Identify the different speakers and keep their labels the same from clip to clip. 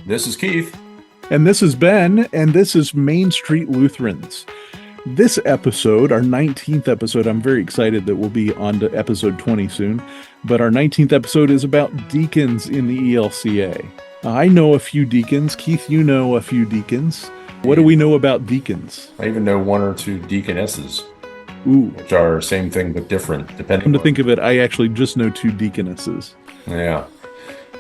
Speaker 1: This is Keith.
Speaker 2: And this is Ben, and this is Main Street Lutherans. This episode, our 19th episode, I'm very excited that we'll be on to episode 20 soon, but our 19th episode is about deacons in the ELCA. I know a few deacons. Keith, you know a few deacons. What do we know about deacons?
Speaker 1: I even know one or two Deaconesses,
Speaker 2: Ooh.
Speaker 1: which are same thing but different, depending
Speaker 2: Come to think of it, I actually just know two Deaconesses.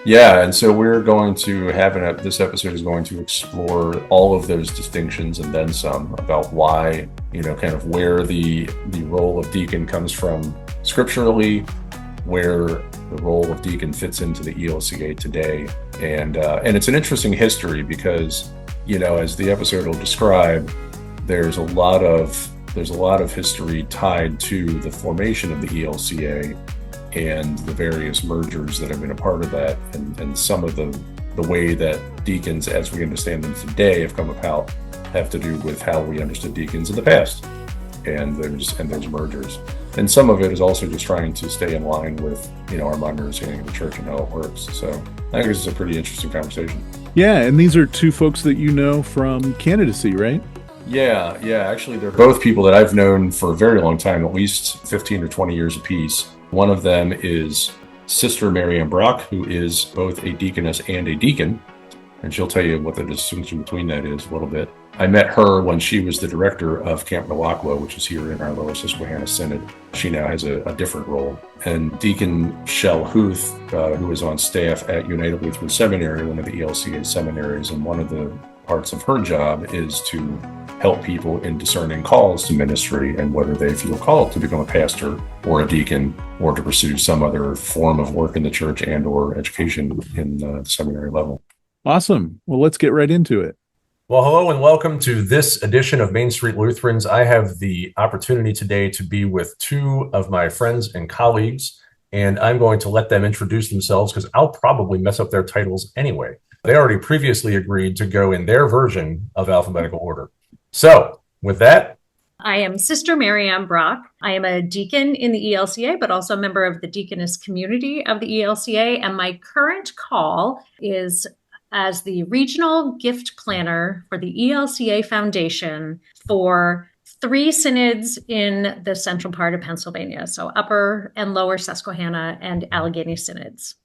Speaker 1: Yeah, and so we're going to have this episode is going to explore all of those distinctions and then some about why, kind of where the role of deacon comes from scripturally, where the role of deacon fits into the ELCA today, and it's an interesting history because, as the episode will describe, there's a lot of history tied to the formation of the ELCA and the various mergers that have been a part of that, and some of the way that deacons, as we understand them today, have come about, have to do with how we understood deacons in the past, and there's mergers, and some of it is also just trying to stay in line with our modern understanding of the church and how it works. So I think this is a pretty interesting conversation.
Speaker 2: Yeah, and these are two folks that you know from candidacy, right?
Speaker 1: Yeah. Actually, they're both people that I've known for a very long time, at least 15 or 20 years apiece. One of them is Sister Marianne Brock, who is both a deaconess and a deacon, and she'll tell you what the distinction between that is a little bit. I met her when she was the director of Camp Milwaukee, which is here in our Lower Susquehanna Synod. She now has a different role. And Deacon Chelle Huth, who is on staff at United Lutheran Seminary, one of the ELCA seminaries, and one of the parts of her job is to help people in discerning calls to ministry and whether they feel called to become a pastor or a deacon or to pursue some other form of work in the church and or education in the seminary level.
Speaker 2: Awesome. Well, let's get right into it.
Speaker 3: Well, hello and welcome to this edition of Main Street Lutherans. I have the opportunity today to be with two of my friends and colleagues, and I'm going to let them introduce themselves because I'll probably mess up their titles anyway. They already previously agreed to go in their version of alphabetical order. So, with that,
Speaker 4: I am Sister Marianne Brock. I am a deacon in the ELCA, but also a member of the Deaconess community of the ELCA. And my current call is as the regional gift planner for the ELCA Foundation for 3 synods in the central part of Pennsylvania. So Upper and Lower Susquehanna and Allegheny synods.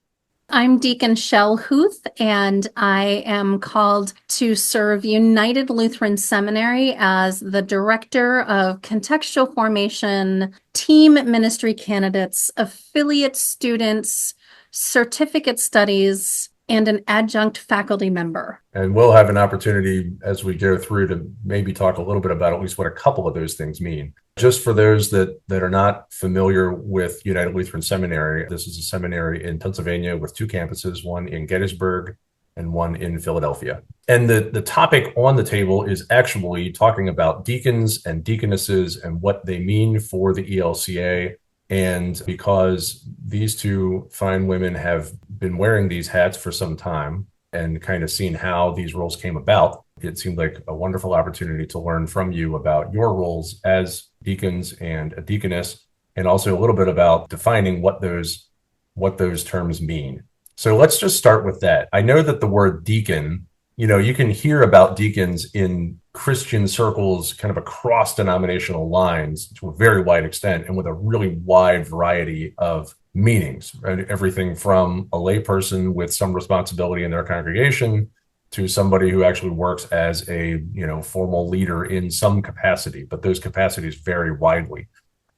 Speaker 5: I'm Deacon Chelle Huth, and I am called to serve United Lutheran Seminary as the Director of Contextual Formation, Team Ministry Candidates, Affiliate Students, Certificate Studies, and an adjunct faculty member.
Speaker 3: And we'll have an opportunity as we go through to maybe talk a little bit about at least what a couple of those things mean. Just for those that are not familiar with United Lutheran Seminary, this is a seminary in Pennsylvania with 2 campuses, one in Gettysburg and one in Philadelphia. And the topic on the table is actually talking about deacons and deaconesses and what they mean for the ELCA. And because these two fine women have been wearing these hats for some time and kind of seen how these roles came about, it seemed like a wonderful opportunity to learn from you about your roles as deacons and a deaconess, and also a little bit about defining what those terms mean. So let's just start with that. I know that the word deacon, you can hear about deacons in Christian circles kind of across denominational lines to a very wide extent and with a really wide variety of meanings, right? Everything from a layperson with some responsibility in their congregation to somebody who actually works as a formal leader in some capacity, but those capacities vary widely.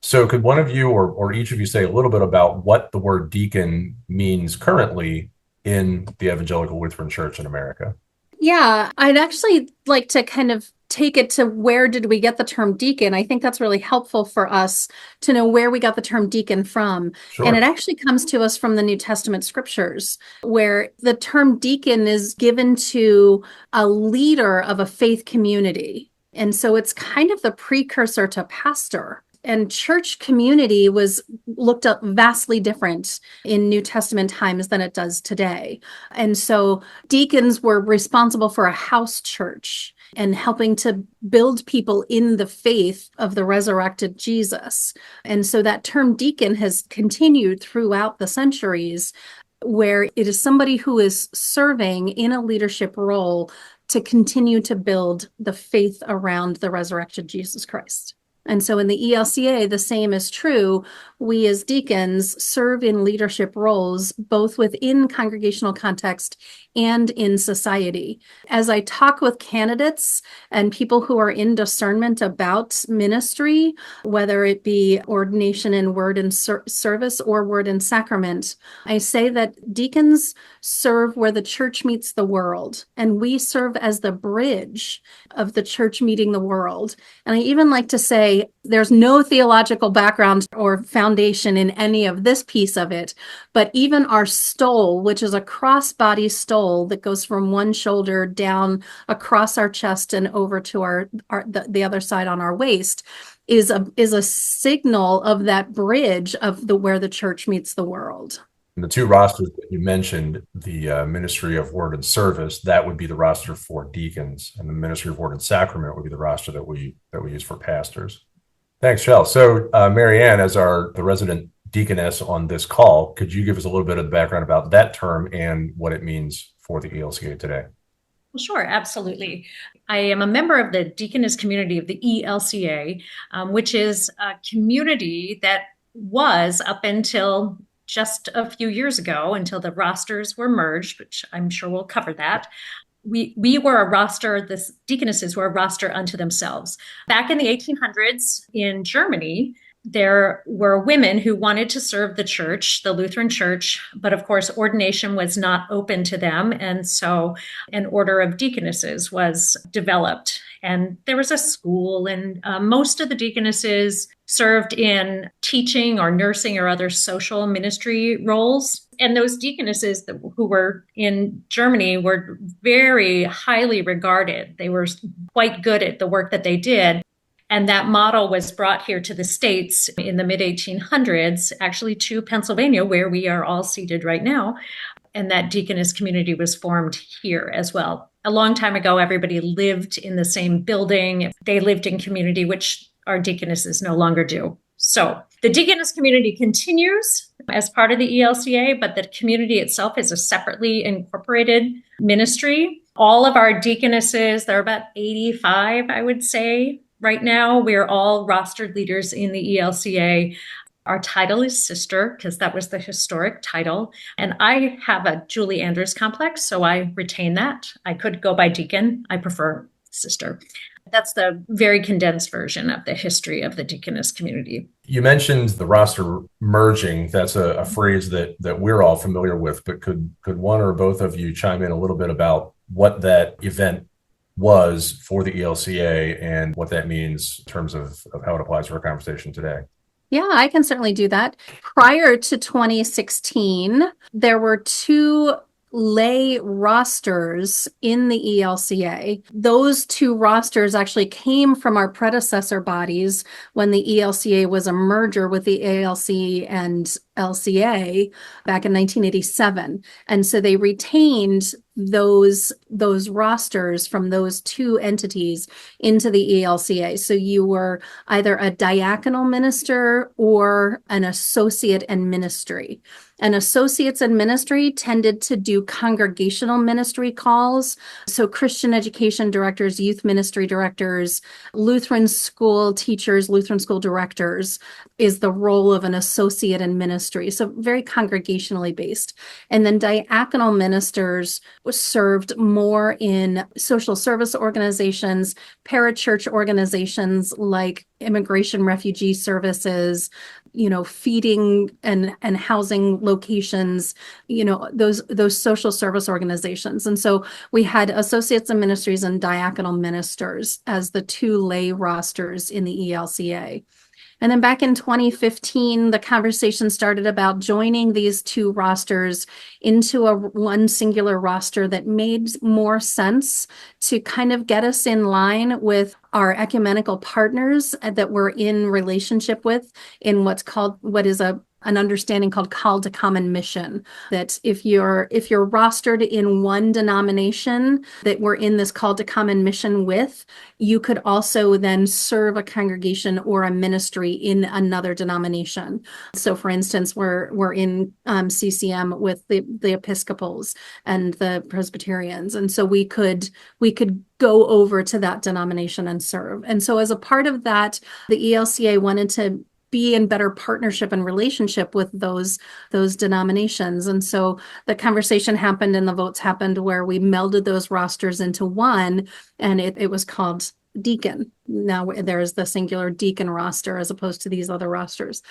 Speaker 3: So could one of you or each of you say a little bit about what the word deacon means currently in the Evangelical Lutheran Church in America?
Speaker 5: Yeah, I'd actually like to kind of take it to where did we get the term deacon. I think that's really helpful for us to know where we got the term deacon from.
Speaker 3: Sure.
Speaker 5: And it actually comes to us from the New Testament scriptures, where the term deacon is given to a leader of a faith community. And so it's kind of the precursor to pastor. And church community was looked up vastly different in New Testament times than it does today. And so deacons were responsible for a house church and helping to build people in the faith of the resurrected Jesus. And so that term deacon has continued throughout the centuries. where it is somebody who is serving in a leadership role to continue to build the faith around the resurrected Jesus Christ. And so in the ELCA, the same is true. We as deacons serve in leadership roles, both within congregational context and in society. As I talk with candidates and people who are in discernment about ministry, whether it be ordination in word and service or word and sacrament, I say that deacons serve where the church meets the world, and we serve as the bridge of the church meeting the world. And I even like to say there's no theological background or foundation in any of this piece of it, but even our stole, which is a crossbody stole that goes from one shoulder down across our chest and over to the other side on our waist, is a signal of that bridge of where the church meets the world.
Speaker 3: And the two rosters that you mentioned, the Ministry of Word and Service, that would be the roster for deacons, and the Ministry of Word and Sacrament would be the roster that we use for pastors. Thanks, Chelle. So, Marianne, as the resident deaconess on this call, could you give us a little bit of the background about that term and what it means for the ELCA today?
Speaker 4: Well, sure, absolutely. I am a member of the Deaconess community of the ELCA, which is a community that was up until just a few years ago, until the rosters were merged, which I'm sure we'll cover that. We were a roster, the Deaconesses were a roster unto themselves. Back in the 1800s in Germany, there were women who wanted to serve the church, the Lutheran church, but of course, ordination was not open to them. And so an order of deaconesses was developed. And there was a school, and most of the deaconesses served in teaching or nursing or other social ministry roles. And those deaconesses who were in Germany were very highly regarded. They were quite good at the work that they did. And that model was brought here to the States in the mid-1800s, actually to Pennsylvania, where we are all seated right now. And that deaconess community was formed here as well. A long time ago, everybody lived in the same building. They lived in community, which our deaconesses no longer do. So the deaconess community continues as part of the ELCA, but the community itself is a separately incorporated ministry. All of our deaconesses, there are about 85, I would say, right now. We're all rostered leaders in the ELCA. Our title is sister, because that was the historic title. And I have a Julie Andrews complex, so I retain that. I could go by deacon. I prefer sister. That's the very condensed version of the history of the deaconess community.
Speaker 3: You mentioned the roster merging. That's a phrase that we're all familiar with, but could one or both of you chime in a little bit about what that event was for the ELCA and what that means in terms of how it applies to our conversation today?
Speaker 5: Yeah, I can certainly do that. Prior to 2016, there were two lay rosters in the ELCA. Those two rosters actually came from our predecessor bodies when the ELCA was a merger with the ALC and LCA back in 1987. And so they retained those rosters from those two entities into the ELCA. So you were either a diaconal minister or an associate in ministry. And associates in ministry tended to do congregational ministry calls. So Christian education directors, youth ministry directors, Lutheran school teachers, Lutheran school directors is the role of an associate in ministry. So very congregationally based. And then diaconal ministers served more in social service organizations, parachurch organizations like immigration refugee services, feeding and housing locations, those social service organizations. And so we had associates in ministries and diaconal ministers as the two lay rosters in the ELCA. And then back in 2015, the conversation started about joining these two rosters into one singular roster that made more sense to kind of get us in line with our ecumenical partners that we're in relationship with in what is a an understanding called call to common mission, that if you're rostered in one denomination that we're in this call to common mission with, you could also then serve a congregation or a ministry in another denomination. So for instance, we're in CCM with the Episcopals and the Presbyterians, and so we could go over to that denomination and serve. And so as a part of that, the ELCA wanted to be in better partnership and relationship with those denominations. And so the conversation happened and the votes happened where we melded those rosters into one, and it was called Deacon. Now there's the singular Deacon roster as opposed to these other rosters.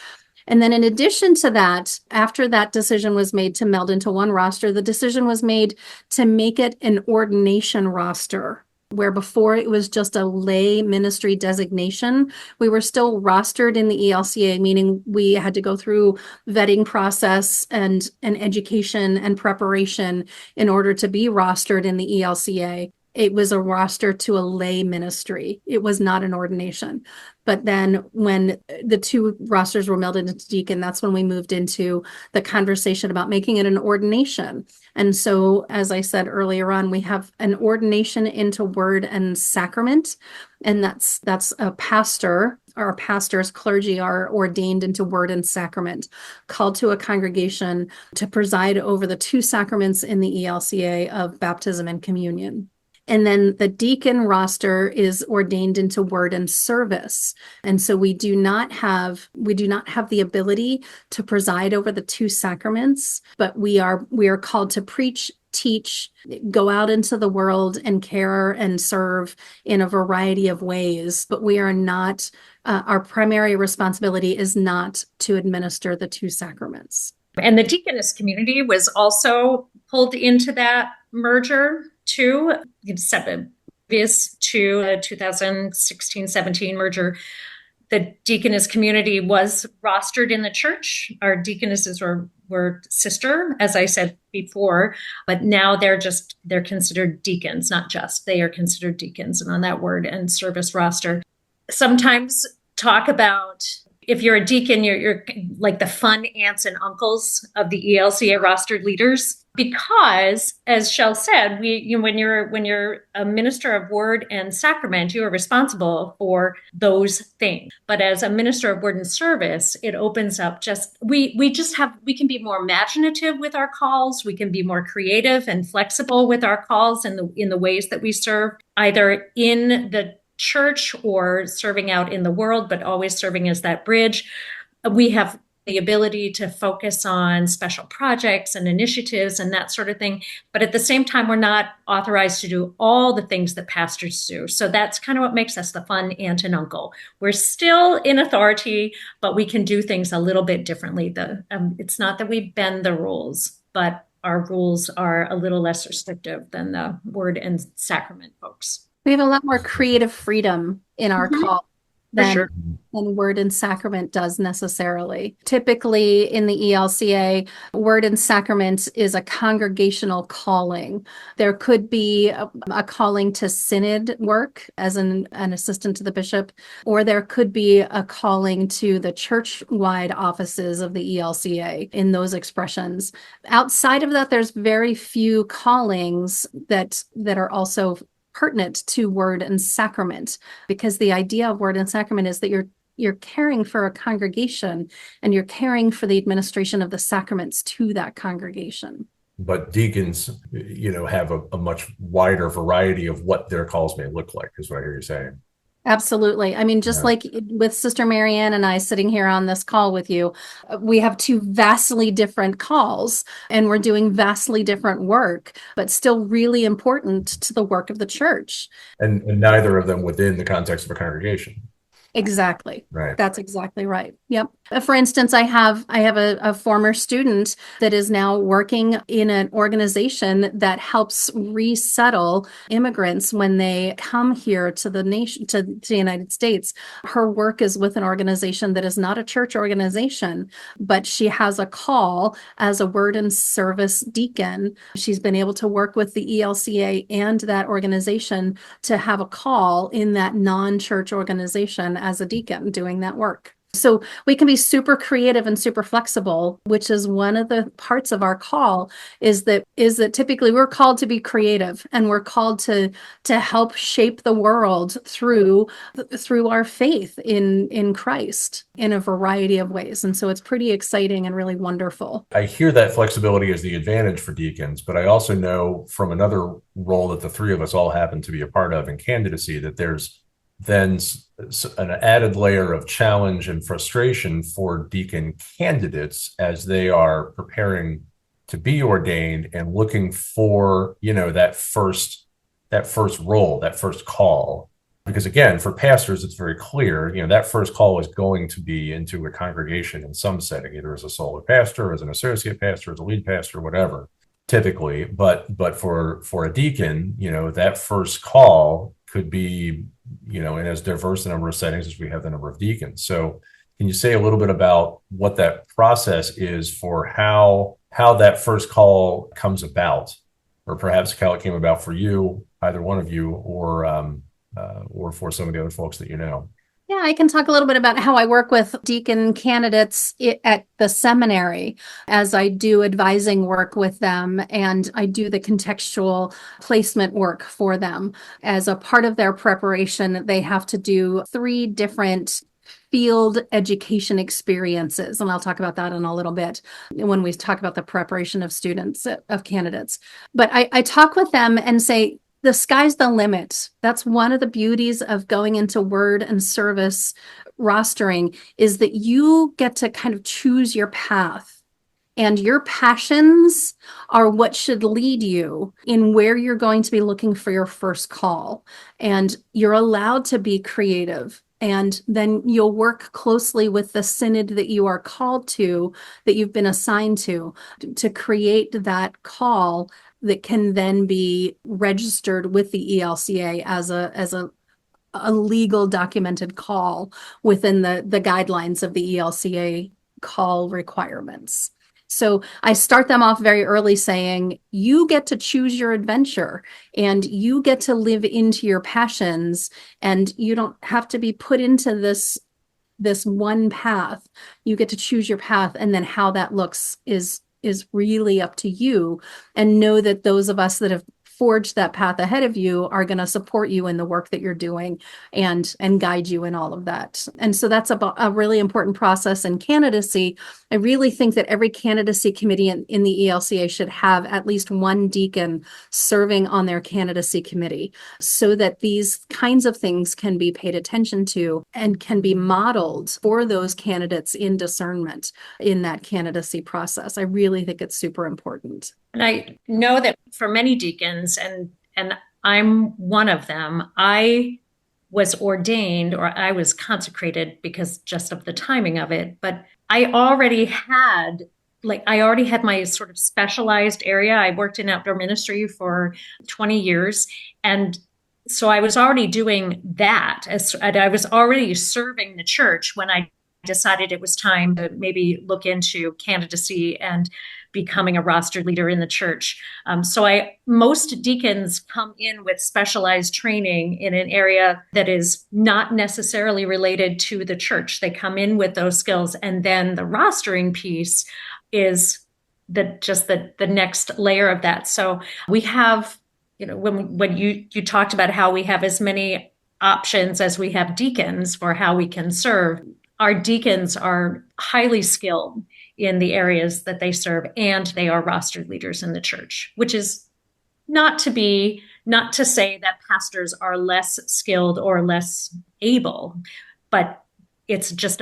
Speaker 5: And then in addition to that, after that decision was made to meld into one roster, the decision was made to make it an ordination roster, where before it was just a lay ministry designation. We were still rostered in the ELCA, meaning we had to go through vetting process and education and preparation in order to be rostered in the ELCA. It was a roster to a lay ministry. It was not an ordination. But then when the two rosters were melded into Deacon, that's when we moved into the conversation about making it an ordination. And so, as I said earlier on, we have an ordination into word and sacrament. And that's a pastor. Our pastors, clergy are ordained into word and sacrament, called to a congregation to preside over the two sacraments in the ELCA of baptism and communion. And then the deacon roster is ordained into word and service. And so we do not have the ability to preside over the two sacraments, but we are called to preach, teach, go out into the world and care and serve in a variety of ways. But we are not, our primary responsibility is not to administer the two sacraments.
Speaker 4: And the Deaconess community was also pulled into that merger too, previous to the 2016-17 merger. The Deaconess community was rostered in the church. Our Deaconesses were sister, as I said before, but now they're considered deacons, not just, they are considered deacons, and on that word and service roster. Sometimes talk about, if you're a deacon, you're like the fun aunts and uncles of the ELCA rostered leaders, because, as Chelle said, when you're a minister of word and sacrament, you are responsible for those things. But as a minister of word and service, it opens up we can be more imaginative with our calls. We can be more creative and flexible with our calls in the ways that we serve, either in the church or serving out in the world, but always serving as that bridge. We have the ability to focus on special projects and initiatives and that sort of thing. But at the same time, we're not authorized to do all the things that pastors do. So that's kind of what makes us the fun aunt and uncle. We're still in authority, but we can do things a little bit differently. It's not that we bend the rules, but our rules are a little less restrictive than the word and sacrament folks.
Speaker 5: We have a lot more creative freedom in our call than word and sacrament does necessarily. Typically in the ELCA, word and sacrament is a congregational calling. There could be a calling to synod work as an assistant to the bishop, or there could be a calling to the church-wide offices of the ELCA in those expressions. Outside of that, there's very few callings that are also pertinent to word and sacrament, because the idea of word and sacrament is that you're caring for a congregation and you're caring for the administration of the sacraments to that congregation.
Speaker 3: But deacons, have a much wider variety of what their calls may look like, is what I hear you saying.
Speaker 5: Absolutely. I mean, just like with Sister Marianne and I sitting here on this call with you, we have two vastly different calls and we're doing vastly different work, but still really important to the work of the church.
Speaker 3: And neither of them within the context of a congregation.
Speaker 5: Exactly.
Speaker 3: Right.
Speaker 5: That's exactly right. Yep. For instance, I have a former student that is now working in an organization that helps resettle immigrants when they come here to the nation, to the United States. Her work is with an organization that is not a church organization, but she has a call as a word and service deacon. She's been able to work with the ELCA and that organization to have a call in that non-church organization as a deacon doing that work. So we can be super creative and super flexible, which is one of the parts of our call is that typically we're called to be creative, and we're called to help shape the world through our faith in Christ in a variety of ways. And so it's pretty exciting and really wonderful.
Speaker 3: I hear that flexibility is the advantage for deacons, but I also know from another role that the three of us all happen to be a part of in candidacy that there's then an added layer of challenge and frustration for deacon candidates as they are preparing to be ordained and looking for, that first role, that first call. Because again, for pastors, it's very clear, that first call is going to be into a congregation in some setting, either as a solo pastor, as an associate pastor, as a lead pastor, whatever, typically. But for a deacon, that first call could be, in as diverse a number of settings as we have the number of deacons. So can you say a little bit about what that process is for how that first call comes about, or perhaps how it came about for you, either one of you, or for some of the other folks that you know?
Speaker 5: Yeah, I can talk a little bit about how I work with deacon candidates at the seminary as I do advising work with them, and I do the contextual placement work for them. As a part of their preparation, they have to do 3 different field education experiences. And I'll talk about that in a little bit when we talk about the preparation of students, of candidates. But I talk with them and say, the sky's the limit. That's one of the beauties of going into word and service rostering, is that you get to kind of choose your path, and your passions are what should lead you in where you're going to be looking for your first call. And you're allowed to be creative. And then you'll work closely with the synod that you are called to, that you've been assigned to create that call that can then be registered with the ELCA as a legal documented call within the guidelines of the ELCA call requirements. So I start them off very early saying, you get to choose your adventure, and you get to live into your passions, and you don't have to be put into this one path. You get to choose your path, and then how that looks is really up to you. And know that those of us that have forged that path ahead of you are going to support you in the work that you're doing and guide you in all of that. And so that's a really important process in candidacy. I really think that every candidacy committee in the ELCA should have at least one deacon serving on their candidacy committee, so that these kinds of things can be paid attention to and can be modeled for those candidates in discernment in that candidacy process. I really think it's super important.
Speaker 4: And I know that for many deacons, and I'm one of them, I was ordained, or I was consecrated because just of the timing of it, but I already had my sort of specialized area. I worked in outdoor ministry for 20 years. And so I was already doing that, and I was already serving the church when I decided it was time to maybe look into candidacy and becoming a roster leader in the church. Most deacons come in with specialized training in an area that is not necessarily related to the church. They come in with those skills, and then the rostering piece is the next layer of that. So we have, when you talked about how we have as many options as we have deacons for how we can serve, our deacons are highly skilled in the areas that they serve, and they are rostered leaders in the church, which is not to say that pastors are less skilled or less able, but it's just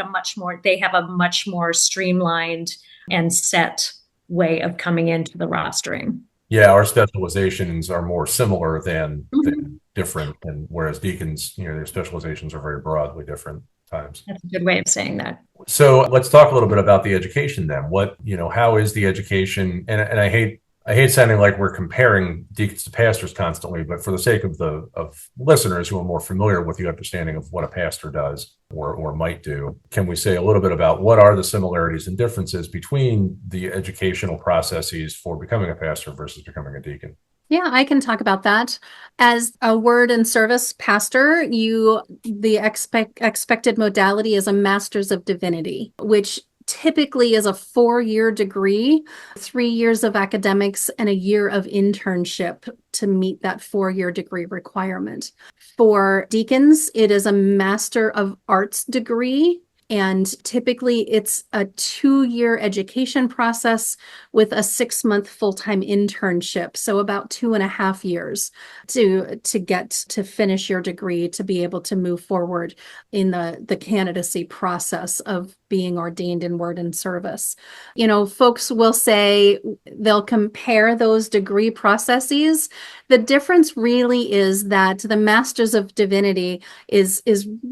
Speaker 4: they have a much more streamlined and set way of coming into the rostering.
Speaker 3: Yeah, our specializations are more similar than different, and whereas deacons, their specializations are very broadly different times.
Speaker 4: That's a good way of saying that.
Speaker 3: So let's talk a little bit about the education then. How is the education? And I hate sounding like we're comparing deacons to pastors constantly, but for the sake of listeners who are more familiar with the understanding of what a pastor does or might do, can we say a little bit about what are the similarities and differences between the educational processes for becoming a pastor versus becoming a deacon?
Speaker 5: Yeah, I can talk about that. As a word and service pastor, the expected modality is a Master's of Divinity, which typically is a 4-year degree, 3 years of academics, and a year of internship to meet that 4-year degree requirement. For deacons, it is a Master of Arts degree. And typically it's a 2-year education process with a 6-month full-time internship. So about 2.5 years to get to finish your degree, to be able to move forward in the candidacy process of being ordained in word and service. You know, folks will say they'll compare those degree processes. The difference really is that the Masters of Divinity is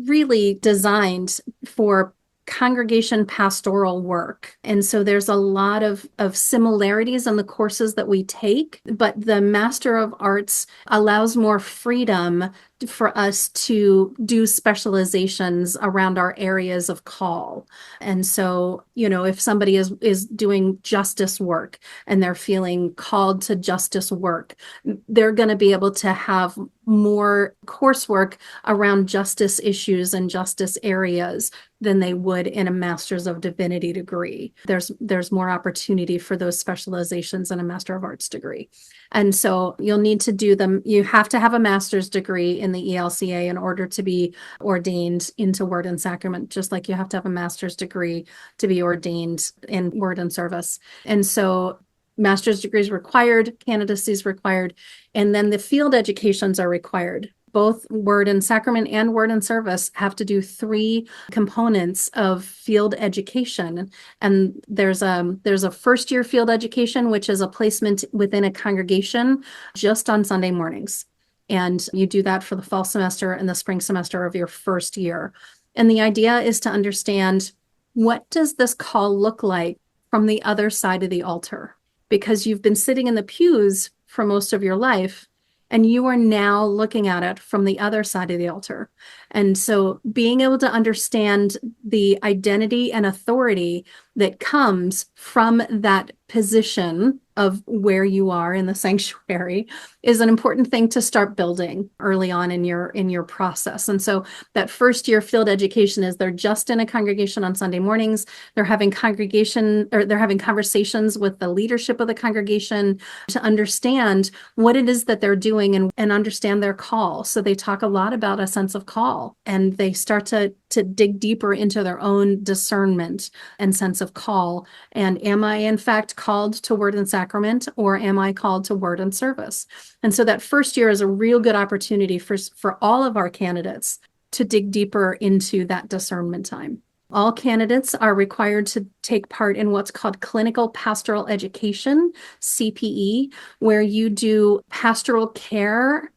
Speaker 5: really designed for congregation pastoral work. And so there's a lot of similarities in the courses that we take, but the Master of Arts allows more freedom for us to do specializations around our areas of call. And so, you know, if somebody is doing justice work and they're feeling called to justice work, they're going to be able to have more coursework around justice issues and justice areas than they would in a Master's of Divinity degree. There's more opportunity for those specializations in a Master of Arts degree. And so you'll need to do them. You have to have a master's degree in the ELCA in order to be ordained into word and sacrament, just like you have to have a master's degree to be ordained in word and service. And so master's degrees required, candidacy is required, and then the field educations are required. Both word and sacrament and word and service have to do 3 components of field education. And there's a first-year field education, which is a placement within a congregation just on Sunday mornings. And you do that for the fall semester and the spring semester of your first year. And the idea is to understand, what does this call look like from the other side of the altar? Because you've been sitting in the pews for most of your life, and you are now looking at it from the other side of the altar. And so being able to understand the identity and authority that comes from that position of where you are in the sanctuary is an important thing to start building early on in your process. And so that first year field education is they're just in a congregation on Sunday mornings. They're having conversations with the leadership of the congregation to understand what it is that they're doing and understand their call. So they talk a lot about a sense of call, and they start to dig deeper into their own discernment and sense of call. And am I in fact called to word and sacrament, or am I called to word and service? And so that first year is a real good opportunity for all of our candidates to dig deeper into that discernment time. All candidates are required to take part in what's called clinical pastoral education, CPE, where you do pastoral care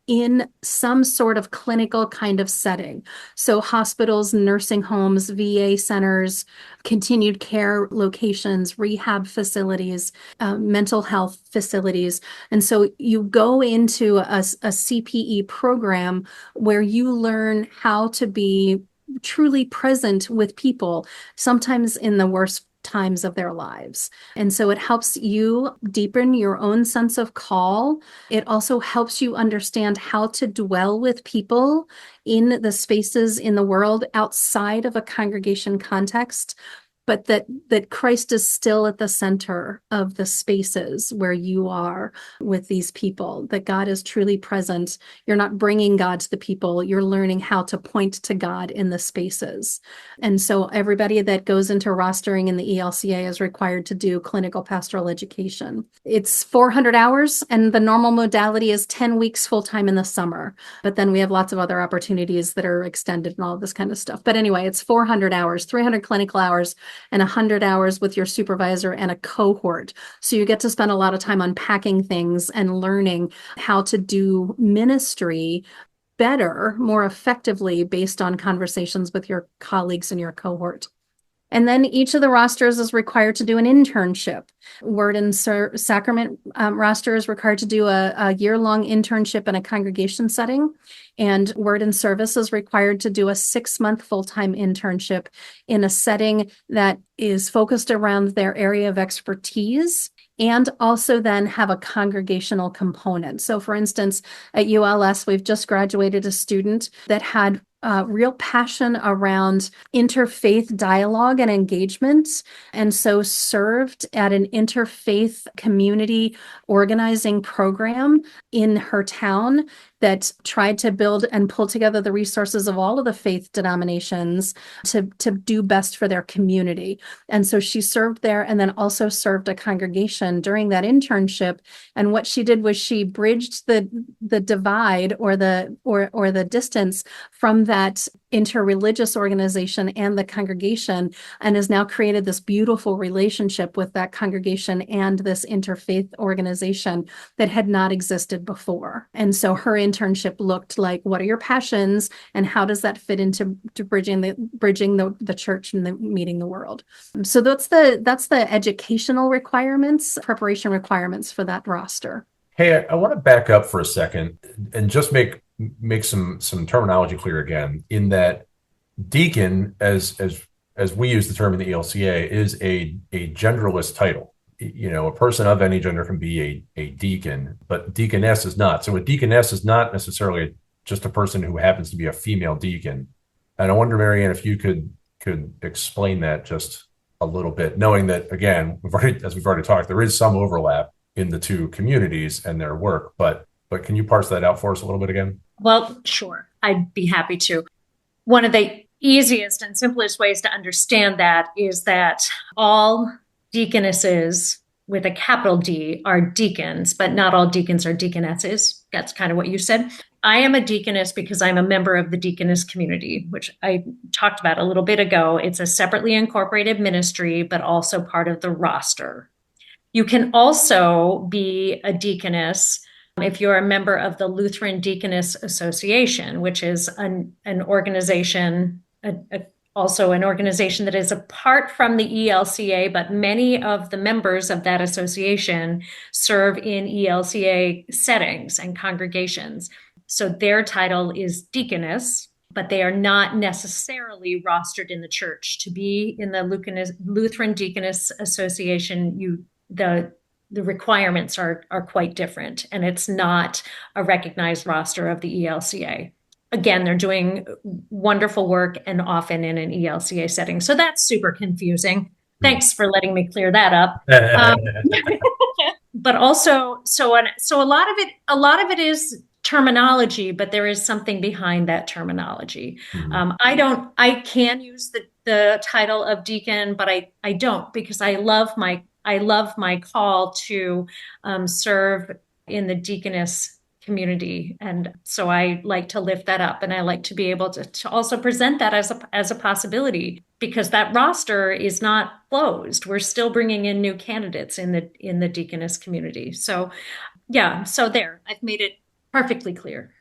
Speaker 5: in some sort of clinical kind of setting. So hospitals, nursing homes, VA centers, continued care locations, rehab facilities, mental health facilities. And so you go into a CPE program where you learn how to be truly present with people, sometimes in the worst times of their lives. And so it helps you deepen your own sense of call. It also helps you understand how to dwell with people in the spaces in the world outside of a congregation context, but that Christ is still at the center of the spaces where you are with these people, that God is truly present. You're not bringing God to the people, you're learning how to point to God in the spaces. And so everybody that goes into rostering in the ELCA is required to do clinical pastoral education. It's 400 hours, and the normal modality is 10 weeks full-time in the summer. But then we have lots of other opportunities that are extended and all of this kind of stuff. But anyway, it's 400 hours, 300 clinical hours, and 100 hours with your supervisor and a cohort. So you get to spend a lot of time unpacking things and learning how to do ministry better, more effectively, based on conversations with your colleagues in your cohort. And then each of the rosters is required to do an internship. Word and Sacrament roster is required to do a year-long internship in a congregation setting. And Word and Service is required to do a 6-month full-time internship in a setting that is focused around their area of expertise and also then have a congregational component. So for instance, at ULS, we've just graduated a student that had real passion around interfaith dialogue and engagement, and so served at an interfaith community organizing program in her town that tried to build and pull together the resources of all of the faith denominations to do best for their community. And so she served there and then also served a congregation during that internship. And what she did was she bridged the divide or the distance from that interreligious organization and the congregation, and has now created this beautiful relationship with that congregation and this interfaith organization that had not existed before. And so her internship looked like, what are your passions and how does that fit into bridging the church and meeting the world? So that's the educational requirements, preparation requirements for that roster.
Speaker 3: Hey, I want to back up for a second and just make some terminology clear again, in that deacon, as we use the term in the ELCA, is a genderless title. A person of any gender can be a deacon, but deaconess is not. So a deaconess is not necessarily just a person who happens to be a female deacon. And I wonder, Marianne, if you could explain that just a little bit, knowing that, again, as we've already talked, there is some overlap in the two communities and their work, but can you parse that out for us a little bit again?
Speaker 4: Well, sure. I'd be happy to. One of the easiest and simplest ways to understand that is that all deaconesses with a capital D are deacons, but not all deacons are deaconesses. That's kind of what you said. I am a deaconess because I'm a member of the deaconess community, which I talked about a little bit ago. It's a separately incorporated ministry, but also part of the roster. You can also be a deaconess if you're a member of the Lutheran Deaconess Association, which is an organization, also an organization that is apart from the ELCA, but many of the members of that association serve in ELCA settings and congregations. So their title is deaconess, but they are not necessarily rostered in the church. To be in the Lutheran Deaconess Association, the requirements are quite different, and it's not a recognized roster of the ELCA. Again, they're doing wonderful work and often in an ELCA setting. So that's super confusing. Thanks for letting me clear that up. But also, so a lot of it is terminology, but there is something behind that terminology.
Speaker 3: Mm-hmm.
Speaker 4: I can use the title of deacon, but I don't, because I love my call to serve in the deaconess community. And so I like to lift that up, and I like to be able to also present that as a possibility, because that roster is not closed. We're still bringing in new candidates in the deaconess community. So yeah, so there, I've made it perfectly clear.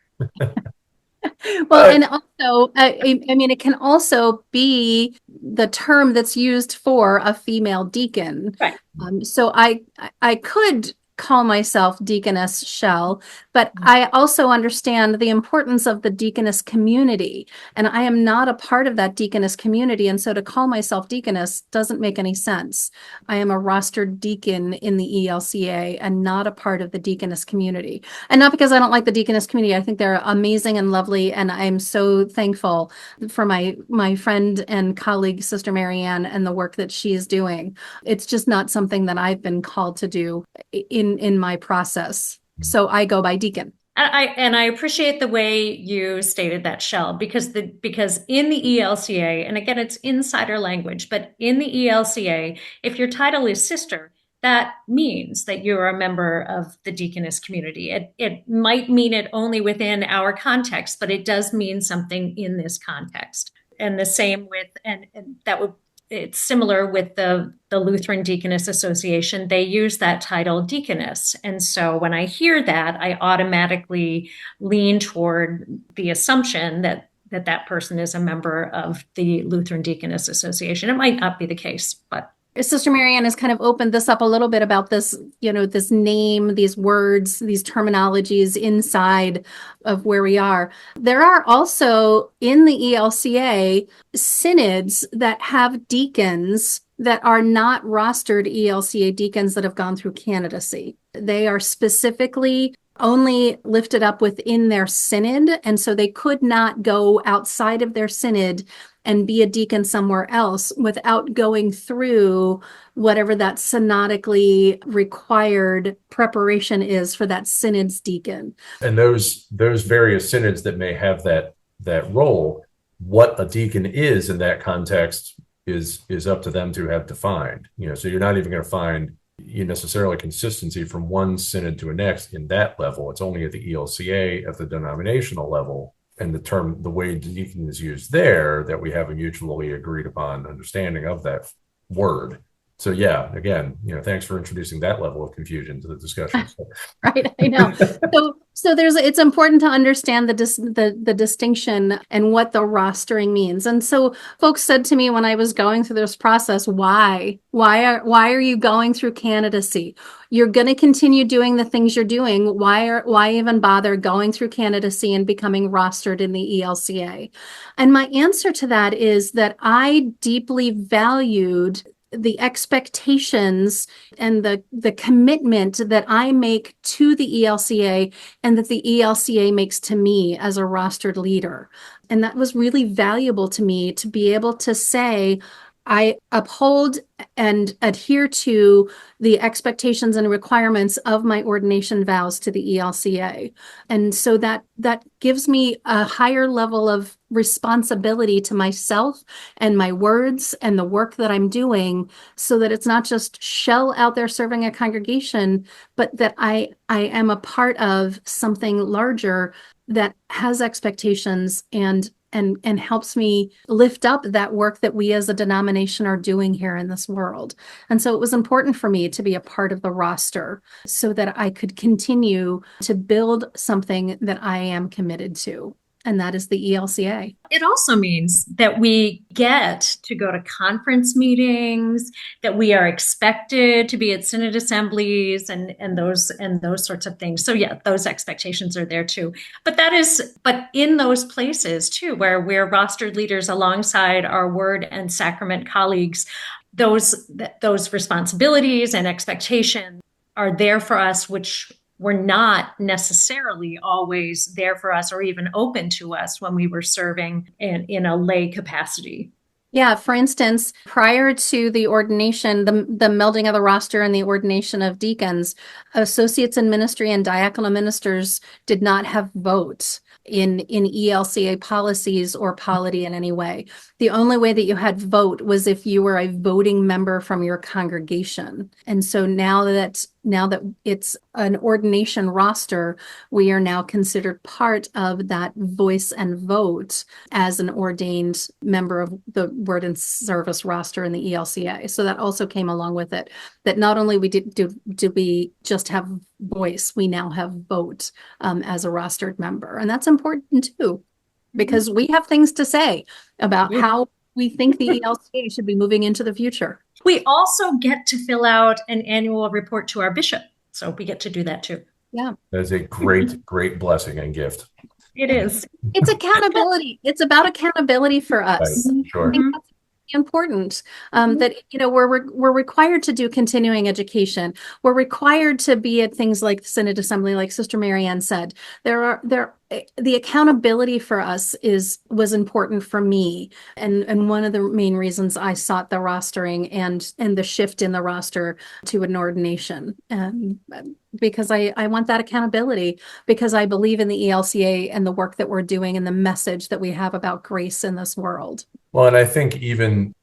Speaker 5: Well, and also, I mean, it can also be the term that's used for a female deacon.
Speaker 4: Right.
Speaker 5: So I could call myself Deaconess Chelle, but I also understand the importance of the deaconess community, and I am not a part of that deaconess community, and so to call myself deaconess doesn't make any sense. I am a rostered deacon in the ELCA and not a part of the deaconess community. And not because I don't like the deaconess community. I think they're amazing and lovely, and I'm so thankful for my friend and colleague, Sister Marianne, and the work that she is doing. It's just not something that I've been called to do in my process. So I go by deacon.
Speaker 4: And I appreciate the way you stated that, Chelle, because in the ELCA, and again, it's insider language, but in the ELCA, if your title is sister, that means that you're a member of the deaconess community. It might mean it only within our context, but it does mean something in this context. And the same with, and that would, it's similar with the Lutheran Deaconess Association. They use that title deaconess. And so when I hear that, I automatically lean toward the assumption that person is a member of the Lutheran Deaconess Association. It might not be the case, but
Speaker 5: Sister Marianne has kind of opened this up a little bit about this, this name, these words, these terminologies inside of where we are. There are also in the ELCA synods that have deacons that are not rostered ELCA deacons that have gone through candidacy. They are specifically only lifted up within their synod, and so they could not go outside of their synod and be a deacon somewhere else without going through whatever that synodically required preparation is for that synod's deacon.
Speaker 3: And those various synods that may have that role, what a deacon is in that context is up to them to have defined. So you're not even going to find necessarily consistency from one synod to the next in that level. It's only at the ELCA at the denominational level, and the way deacon is used there, that we have a mutually agreed upon understanding of that word. So yeah, again, thanks for introducing that level of confusion to the discussion.
Speaker 5: Right, I know. So it's important to understand the distinction and what the rostering means. And so folks said to me when I was going through this process, why are you going through candidacy? You're going to continue doing the things you're doing. Why even bother going through candidacy and becoming rostered in the ELCA? And my answer to that is that I deeply valued the expectations and the commitment that I make to the ELCA and that the ELCA makes to me as a rostered leader. And that was really valuable to me, to be able to say, I uphold and adhere to the expectations and requirements of my ordination vows to the ELCA. And so that gives me a higher level of responsibility to myself and my words and the work that I'm doing, so that it's not just Chelle out there serving a congregation, but that I am a part of something larger that has expectations and helps me lift up that work that we as a denomination are doing here in this world. And so it was important for me to be a part of the roster so that I could continue to build something that I am committed to. And that is the ELCA.
Speaker 4: It also means that we get to go to conference meetings, that we are expected to be at synod assemblies and those sorts of things. So yeah, those expectations are there too. But in those places too, where we're rostered leaders alongside our word and sacrament colleagues, those responsibilities and expectations are there for us, which were not necessarily always there for us or even open to us when we were serving in a lay capacity.
Speaker 5: Yeah, for instance, prior to the ordination, the melding of the roster and the ordination of deacons, associates in ministry and diaconal ministers did not have votes in ELCA policies or polity in any way. The only way that you had vote was if you were a voting member from your congregation. And so now that it's an ordination roster, we are now considered part of that voice and vote as an ordained member of the word and service roster in the ELCA. So that also came along with it, that not only do we just have voice, we now have vote as a rostered member. And that's important too, because we have things to say about how we think the ELCA should be moving into the future.
Speaker 4: We also get to fill out an annual report to our bishop. So we get to do that too.
Speaker 5: Yeah.
Speaker 3: That is a great blessing and gift.
Speaker 4: It is.
Speaker 5: It's accountability. It's about accountability for us.
Speaker 3: Right. Sure.
Speaker 5: I think that's important, that we're required to do continuing education. We're required to be at things like Synod Assembly, like Sister Marianne said. The accountability for us was important for me, and one of the main reasons I sought the rostering and the shift in the roster to an ordination, because I want that accountability, because I believe in the ELCA and the work that we're doing and the message that we have about grace in this world.
Speaker 3: Well, and I think even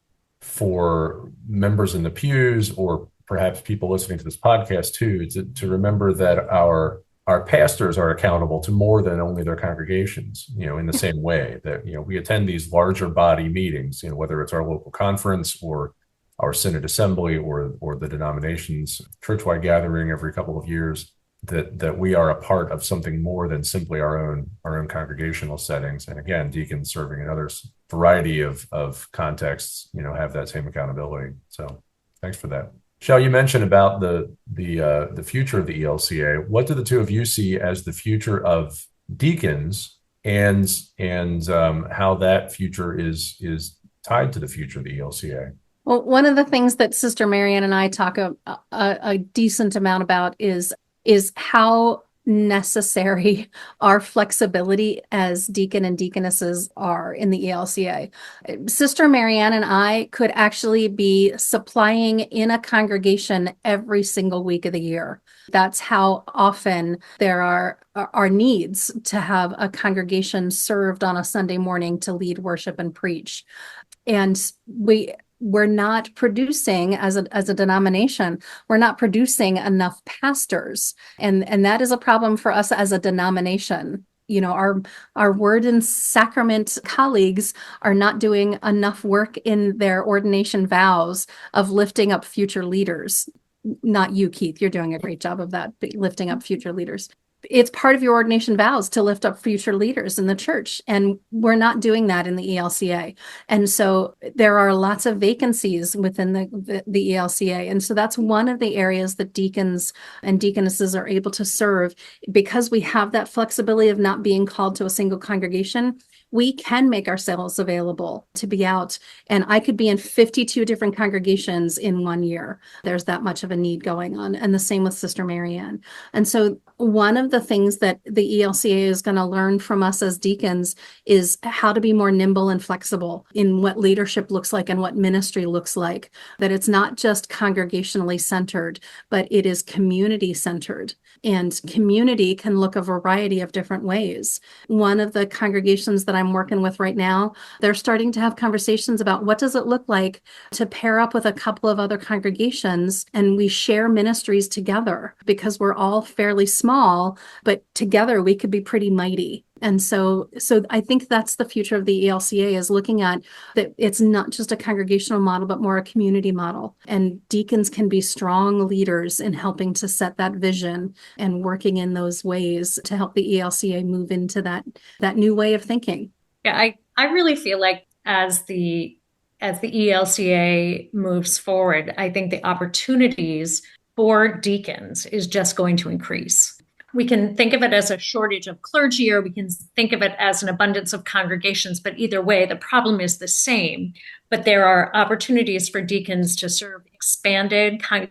Speaker 3: for members in the pews, or perhaps people listening to this podcast too, to remember that our pastors are accountable to more than only their congregations, in the same way that, we attend these larger body meetings, whether it's our local conference or our synod assembly or the denomination's churchwide gathering every couple of years, that we are a part of something more than simply our own congregational settings. And again, deacons serving in others variety of contexts, have that same accountability. So Thanks for that. Chelle, you mentioned about the future of the ELCA. What do the two of you see as the future of deacons, and how that future is tied to the future of the ELCA?
Speaker 5: Well, one of the things that Sister Marianne and I talk a decent amount about is how necessary our flexibility as deacon and deaconesses are in the ELCA. Sister Marianne and I could actually be supplying in a congregation every single week of the year. That's how often there are needs to have a congregation served on a Sunday morning to lead worship and preach. And we're not producing as a denomination, we're not producing enough pastors. And that is a problem for us as a denomination. You know, our word and sacrament colleagues are not doing enough work in their ordination vows of lifting up future leaders. Not you, Keith, you're doing a great job of that, lifting up future leaders. It's part of your ordination vows to lift up future leaders in the church. And we're not doing that in the ELCA. And so there are lots of vacancies within the ELCA. And so that's one of the areas that deacons and deaconesses are able to serve, because we have that flexibility of not being called to a single congregation. We can make ourselves available to be out. And I could be in 52 different congregations in 1 year. There's that much of a need going on. And the same with Sister Marianne. And so one of the things that the ELCA is going to learn from us as deacons is how to be more nimble and flexible in what leadership looks like and what ministry looks like. That it's not just congregationally centered, but it is community centered. And community can look a variety of different ways. One of the congregations that I'm working with right now, they're starting to have conversations about what does it look like to pair up with a couple of other congregations and we share ministries together, because we're all fairly small, but together we could be pretty mighty. And so I think that's the future of the ELCA, is looking at that it's not just a congregational model, but more a community model. And deacons can be strong leaders in helping to set that vision and working in those ways to help the ELCA move into that new way of thinking.
Speaker 4: Yeah, I really feel like as the ELCA moves forward, I think the opportunities for deacons is just going to increase. We can think of it as a shortage of clergy, or we can think of it as an abundance of congregations, but either way, the problem is the same. But there are opportunities for deacons to serve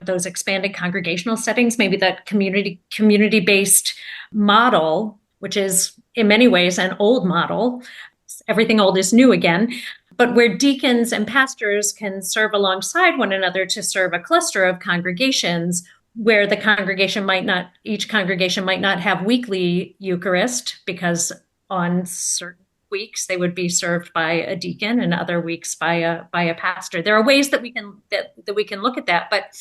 Speaker 4: those expanded congregational settings, maybe that community-based model, which is in many ways an old model. Everything old is new again. But where deacons and pastors can serve alongside one another to serve a cluster of congregations, where each congregation might not have weekly Eucharist, because on certain weeks they would be served by a deacon and other weeks by a pastor. There are ways that we can look at that. But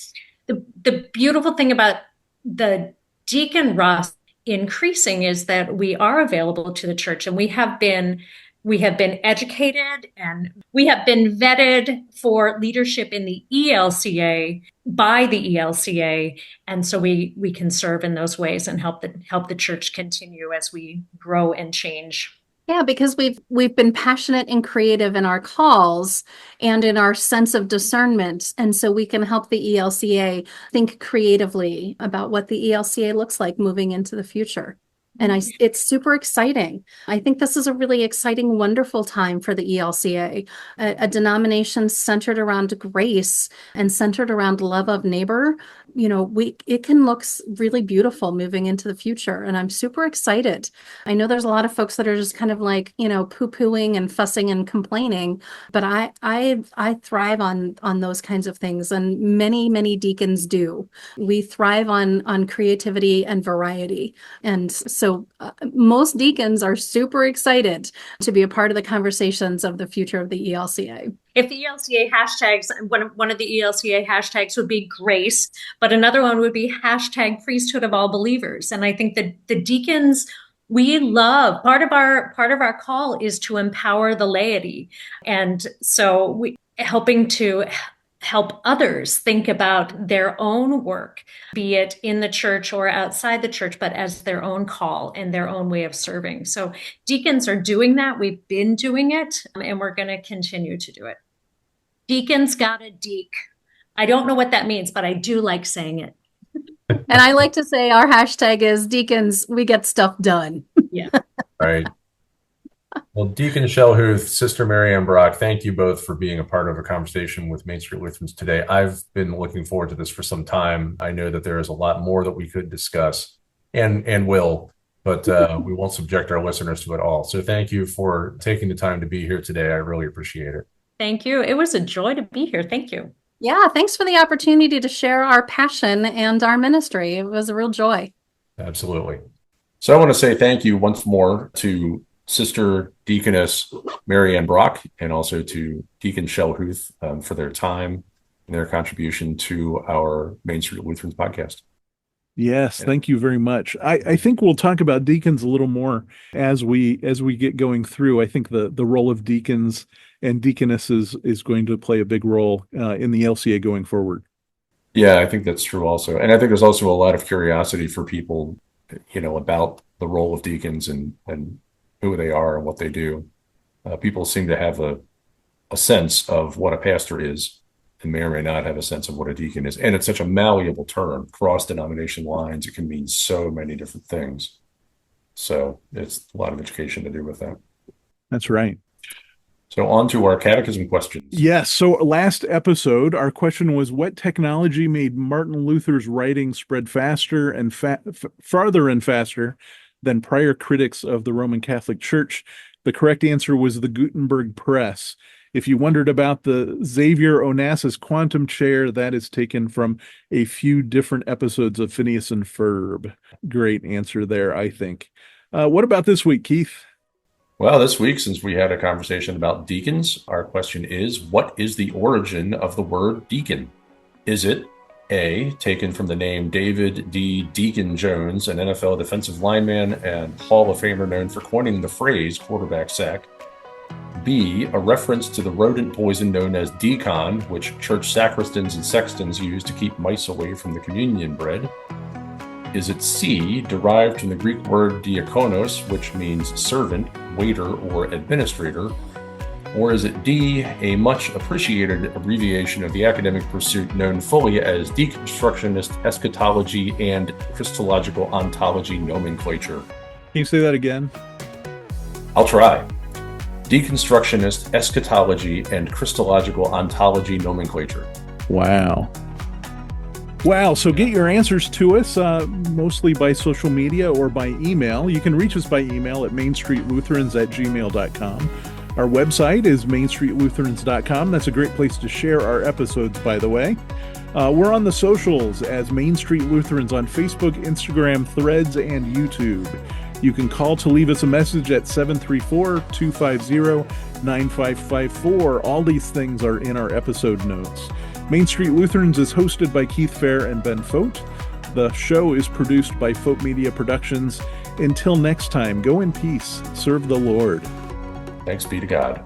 Speaker 4: the beautiful thing about the deacon roster increasing is that we are available to the church, and we have been educated and we have been vetted for leadership in the ELCA by the ELCA. And so we can serve in those ways and help the church continue as we grow and change.
Speaker 5: Yeah, because we've been passionate and creative in our calls and in our sense of discernment. And so we can help the ELCA think creatively about what the ELCA looks like moving into the future. And it's super exciting. I think this is a really exciting, wonderful time for the ELCA, a denomination centered around grace and centered around love of neighbor. You know, it can look really beautiful moving into the future. And I'm super excited. I know there's a lot of folks that are just kind of like, you know, poo-pooing and fussing and complaining, but I thrive on those kinds of things. And many, many deacons do. We thrive on creativity and variety. And so most deacons are super excited to be a part of the conversations of the future of the ELCA.
Speaker 4: If the ELCA hashtags, one of the ELCA hashtags would be grace, but another one would be hashtag priesthood of all believers. And I think that the deacons, we love, part of our call is to empower the laity. And so we helping to help others think about their own work, be it in the church or outside the church, but as their own call and their own way of serving. So deacons are doing that. We've been doing it, and we're going to continue to do it. Deacons got a deek. I don't know what that means, but I do like saying it.
Speaker 5: And I like to say our hashtag is Deacons, we get stuff done.
Speaker 4: Yeah.
Speaker 3: Right. Well, Deacon Chelle, Huth, Sister Marianne Brock, thank you both for being a part of a conversation with Main Street Lutherans today. I've been looking forward to this for some time. I know that there is a lot more that we could discuss and will, but we won't subject our listeners to it all. So thank you for taking the time to be here today. I really appreciate it.
Speaker 4: Thank you. It was a joy to be here. Thank you.
Speaker 5: Yeah, thanks for the opportunity to share our passion and our ministry. It was a real joy.
Speaker 3: Absolutely.
Speaker 1: So I want to say thank you once more to Sister Deaconess Marianne Brock and also to Deacon Chelle Huth for their time and their contribution to our Main Street Lutherans podcast.
Speaker 2: Yes, thank you very much. I think we'll talk about deacons a little more as we get going through. I think the role of deacons and deaconesses is going to play a big role in the LCA going forward.
Speaker 1: Yeah, I think that's true also. And I think there's also a lot of curiosity for people, about the role of deacons and who they are and what they do. People seem to have a sense of what a pastor is and may or may not have a sense of what a deacon is. And it's such a malleable term, cross-denomination lines. It can mean so many different things. So it's a lot of education to do with that.
Speaker 2: That's right.
Speaker 1: So on to our catechism questions.
Speaker 2: Yes. So last episode, our question was, what technology made Martin Luther's writing spread faster and farther and faster than prior critics of the Roman Catholic Church? The correct answer was the Gutenberg Press. If you wondered about the Xavier Onassis quantum chair, that is taken from a few different episodes of Phineas and Ferb. Great answer there, I think. What about this week, Keith?
Speaker 1: Well, this week, since we had a conversation about deacons, our question is, what is the origin of the word deacon? Is it A, taken from the name David D. Deacon Jones, an NFL defensive lineman and Hall of Famer known for coining the phrase quarterback sack? B, a reference to the rodent poison known as Deacon, which church sacristans and sextons use to keep mice away from the communion bread? Is it C, derived from the Greek word diakónos, which means servant, waiter, or administrator? Or is it D, a much appreciated abbreviation of the academic pursuit known fully as Deconstructionist Eschatology and Christological Ontology Nomenclature?
Speaker 2: Can you say that again?
Speaker 1: I'll try. Deconstructionist Eschatology and Christological Ontology Nomenclature.
Speaker 2: Wow. So get your answers to us, mostly by social media or by email. You can reach us by email at mainstreetlutherans@gmail.com. Our website is mainstreetlutherans.com. That's a great place to share our episodes, by the way. We're on the socials as Main Street Lutherans on Facebook, Instagram, Threads, and YouTube. You can call to leave us a message at 734-250-9554. All these things are in our episode notes. Main Street Lutherans is hosted by Keith Fair and Ben Fote. The show is produced by Fote Media Productions. Until next time, go in peace. Serve the Lord.
Speaker 1: Thanks be to God.